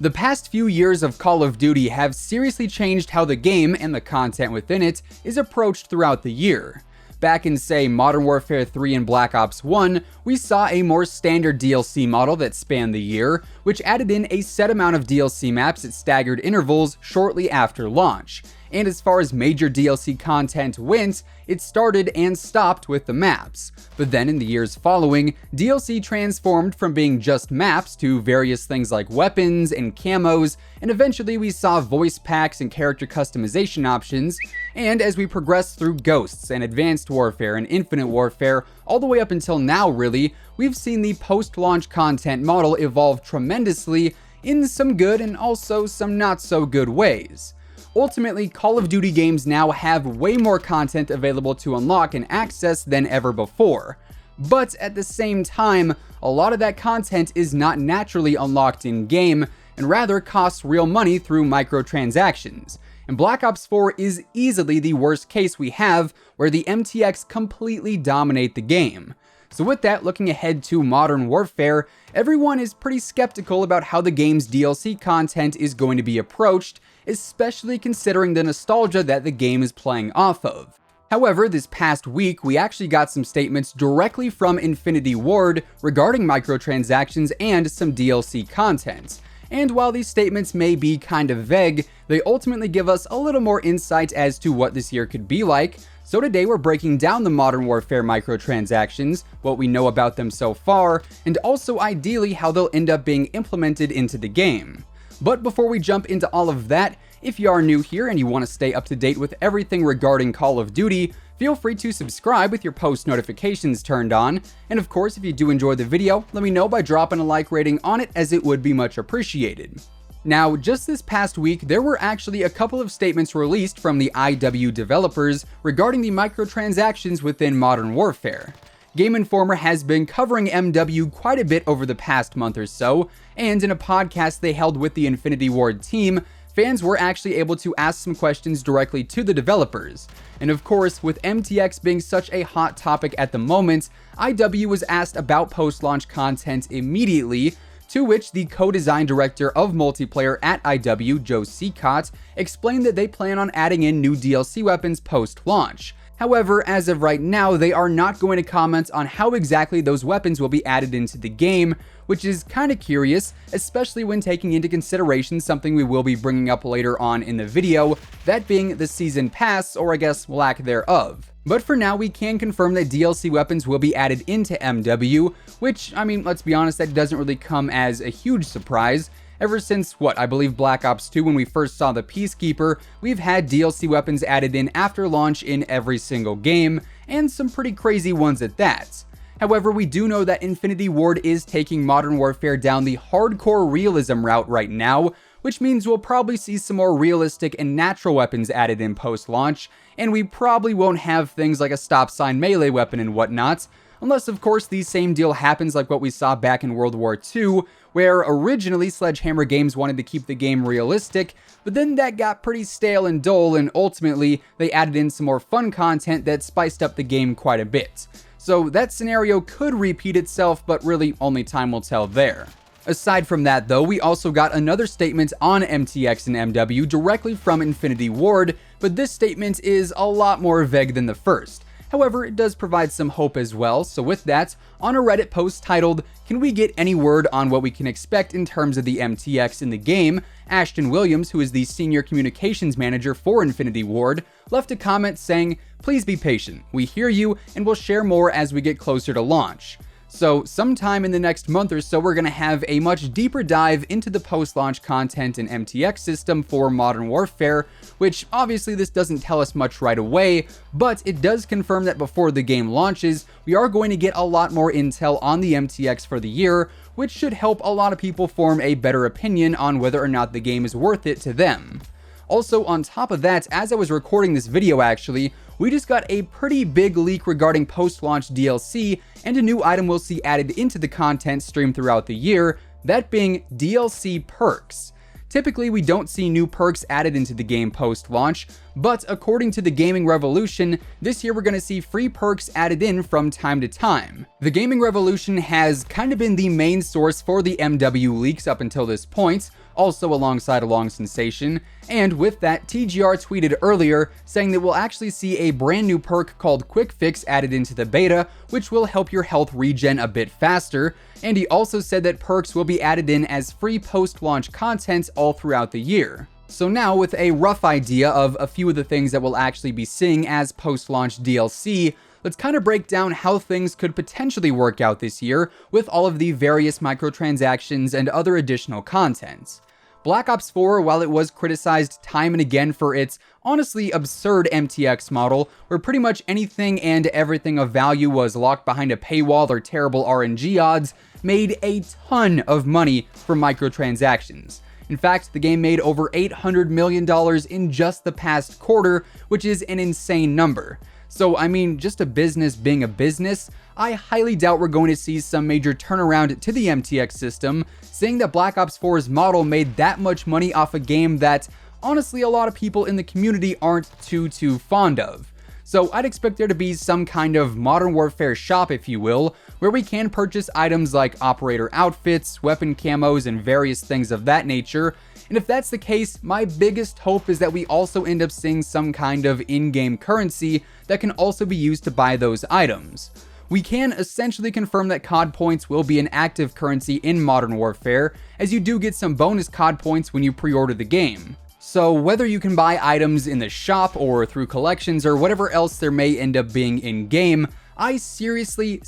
The past few years of Call of Duty have seriously changed how the game and the content within it is approached throughout the year. Back in, say, Modern Warfare 3 and Black Ops 1, we saw a more standard DLC model that spanned the year, which added in a set amount of DLC maps at staggered intervals shortly after launch. And as far as major DLC content went, it started and stopped with the maps. But then in the years following, DLC transformed from being just maps to various things like weapons and camos, and eventually we saw voice packs and character customization options. And as we progressed through Ghosts and Advanced Warfare and Infinite Warfare, all the way up until now really, we've seen the post-launch content model evolve tremendously in some good and also some not so good ways. Ultimately, Call of Duty games now have way more content available to unlock and access than ever before. But at the same time, a lot of that content is not naturally unlocked in-game, and rather costs real money through microtransactions. And Black Ops 4 is easily the worst case we have, where the MTX completely dominate the game. So with that, looking ahead to Modern Warfare, everyone is pretty skeptical about how the game's DLC content is going to be approached, especially considering the nostalgia that the game is playing off of. However, this past week, we actually got some statements directly from Infinity Ward regarding microtransactions and some DLC content. And while these statements may be kind of vague, they ultimately give us a little more insight as to what this year could be like. So today we're breaking down the Modern Warfare microtransactions, what we know about them so far, and also ideally how they'll end up being implemented into the game. But before we jump into all of that, if you are new here and you want to stay up to date with everything regarding Call of Duty, feel free to subscribe with your post notifications turned on. And of course, if you do enjoy the video, let me know by dropping a like rating on it, as it would be much appreciated. Now, just this past week, there were actually a couple of statements released from the IW developers regarding the microtransactions within Modern Warfare. Game Informer has been covering MW quite a bit over the past month or so, and in a podcast they held with the Infinity Ward team, fans were actually able to ask some questions directly to the developers. And of course, with MTX being such a hot topic at the moment, IW was asked about post-launch content immediately, to which the co-design director of multiplayer at IW, Joe Seacott, explained that they plan on adding in new DLC weapons post-launch. However, as of right now, they are not going to comment on how exactly those weapons will be added into the game, which is kind of curious, especially when taking into consideration something we will be bringing up later on in the video, that being the Season Pass, or I guess lack thereof. But for now, we can confirm that DLC weapons will be added into MW, which, I mean, let's be honest, that doesn't really come as a huge surprise. Ever since, I believe Black Ops 2, when we first saw the Peacekeeper, we've had DLC weapons added in after launch in every single game, and some pretty crazy ones at that. However, we do know that Infinity Ward is taking Modern Warfare down the hardcore realism route right now, which means we'll probably see some more realistic and natural weapons added in post-launch, and we probably won't have things like a stop sign melee weapon and whatnot, unless of course the same deal happens like what we saw back in World War II, where originally Sledgehammer Games wanted to keep the game realistic, but then that got pretty stale and dull, and ultimately they added in some more fun content that spiced up the game quite a bit. So that scenario could repeat itself, but really only time will tell there. Aside from that though, we also got another statement on MTX and MW directly from Infinity Ward, but this statement is a lot more vague than the first. However, it does provide some hope as well, so with that, on a Reddit post titled, "Can we get any word on what we can expect in terms of the MTX in the game?" Ashton Williams, who is the senior communications manager for Infinity Ward, left a comment saying, "Please be patient, we hear you, and we'll share more as we get closer to launch." So sometime in the next month or so, we're going to have a much deeper dive into the post-launch content and MTX system for Modern Warfare, which obviously this doesn't tell us much right away, but it does confirm that before the game launches, we are going to get a lot more intel on the MTX for the year, which should help a lot of people form a better opinion on whether or not the game is worth it to them. Also, on top of that, as I was recording this video actually, we just got a pretty big leak regarding post-launch DLC and a new item we'll see added into the content stream throughout the year, that being DLC perks. Typically, we don't see new perks added into the game post-launch, But according to the Gaming Revolution, this year we're going to see free perks added in from time to time. The Gaming Revolution has kind of been the main source for the MW leaks up until this point, also alongside a long sensation, and with that, TGR tweeted earlier saying that we'll actually see a brand new perk called Quick Fix added into the beta, which will help your health regen a bit faster, and he also said that perks will be added in as free post-launch content all throughout the year. So now, with a rough idea of a few of the things that we'll actually be seeing as post-launch DLC, let's kind of break down how things could potentially work out this year with all of the various microtransactions and other additional content. Black Ops 4, while it was criticized time and again for its honestly absurd MTX model, where pretty much anything and everything of value was locked behind a paywall or terrible RNG odds, made a ton of money from microtransactions. In fact, the game made over $800 million in just the past quarter, which is an insane number. So, I mean, just a business being a business, I highly doubt we're going to see some major turnaround to the MTX system, seeing that Black Ops 4's model made that much money off a game that, honestly, a lot of people in the community aren't too fond of. So I'd expect there to be some kind of Modern Warfare shop, if you will, where we can purchase items like operator outfits, weapon camos, and various things of that nature. And if that's the case, my biggest hope is that we also end up seeing some kind of in-game currency that can also be used to buy those items. We can essentially confirm that COD points will be an active currency in Modern Warfare, as you do get some bonus COD points when you pre-order the game. So whether you can buy items in the shop or through collections or whatever else there may end up being in-game, I seriously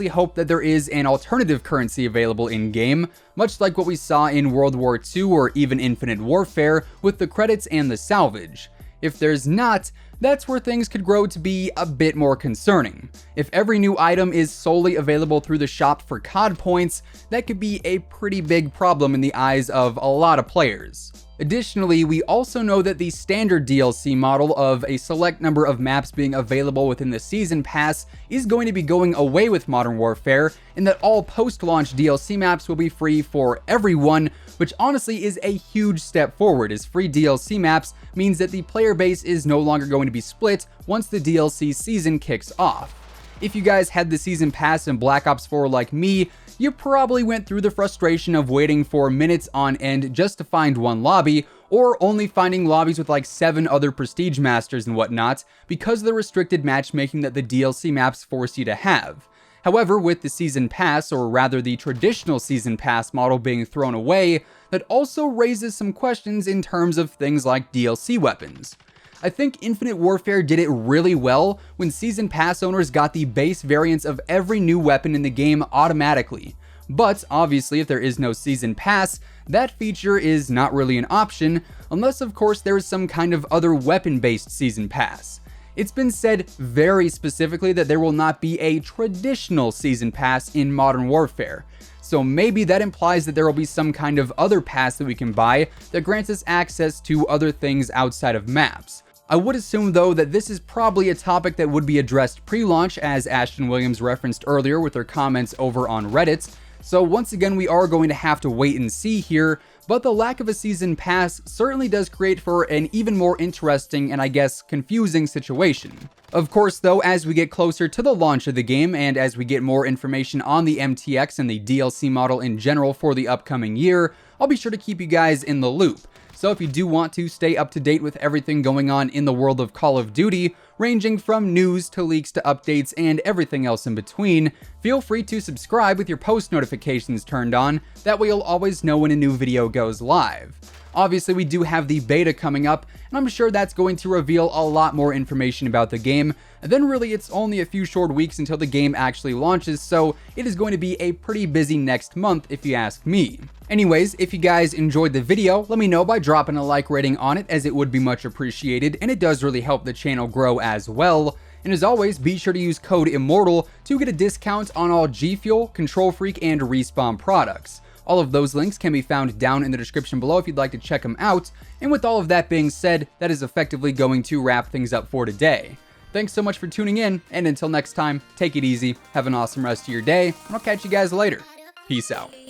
hope that there is an alternative currency available in-game, much like what we saw in World War II or even Infinite Warfare with the credits and the salvage. If there's not, that's where things could grow to be a bit more concerning. If every new item is solely available through the shop for COD points, that could be a pretty big problem in the eyes of a lot of players. Additionally, we also know that the standard DLC model of a select number of maps being available within the Season Pass is going to be going away with Modern Warfare, and that all post-launch DLC maps will be free for everyone, which honestly is a huge step forward, as free DLC maps means that the player base is no longer going to be split once the DLC season kicks off. If you guys had the Season Pass in Black Ops 4 like me, you probably went through the frustration of waiting for minutes on end just to find one lobby, or only finding lobbies with like 7 other prestige masters and whatnot, because of the restricted matchmaking that the DLC maps force you to have. However, with the Season Pass, or rather the traditional Season Pass model being thrown away, that also raises some questions in terms of things like DLC weapons. I think Infinite Warfare did it really well when Season Pass owners got the base variants of every new weapon in the game automatically. But obviously, if there is no Season Pass, that feature is not really an option, unless of course there is some kind of other weapon-based Season Pass. It's been said very specifically that there will not be a traditional Season Pass in Modern Warfare. So maybe that implies that there will be some kind of other pass that we can buy that grants us access to other things outside of maps. I would assume though that this is probably a topic that would be addressed pre-launch, as Ashton Williams referenced earlier with her comments over on Reddit. So once again, we are going to have to wait and see here, but the lack of a season pass certainly does create for an even more interesting and I guess confusing situation. Of course though, as we get closer to the launch of the game and as we get more information on the MTX and the DLC model in general for the upcoming year, I'll be sure to keep you guys in the loop. So if you do want to stay up to date with everything going on in the world of Call of Duty, ranging from news to leaks to updates and everything else in between, feel free to subscribe with your post notifications turned on, that way you'll always know when a new video goes live. Obviously, we do have the beta coming up, and I'm sure that's going to reveal a lot more information about the game. And then really, it's only a few short weeks until the game actually launches, so it is going to be a pretty busy next month if you ask me. Anyways, if you guys enjoyed the video, let me know by dropping a like rating on it, as it would be much appreciated, and it does really help the channel grow as well. And as always, be sure to use code IMMORTAL to get a discount on all G Fuel, Control Freak, and Respawn products. All of those links can be found down in the description below if you'd like to check them out. And with all of that being said, that is effectively going to wrap things up for today. Thanks so much for tuning in, and until next time, take it easy, have an awesome rest of your day, and I'll catch you guys later. Peace out.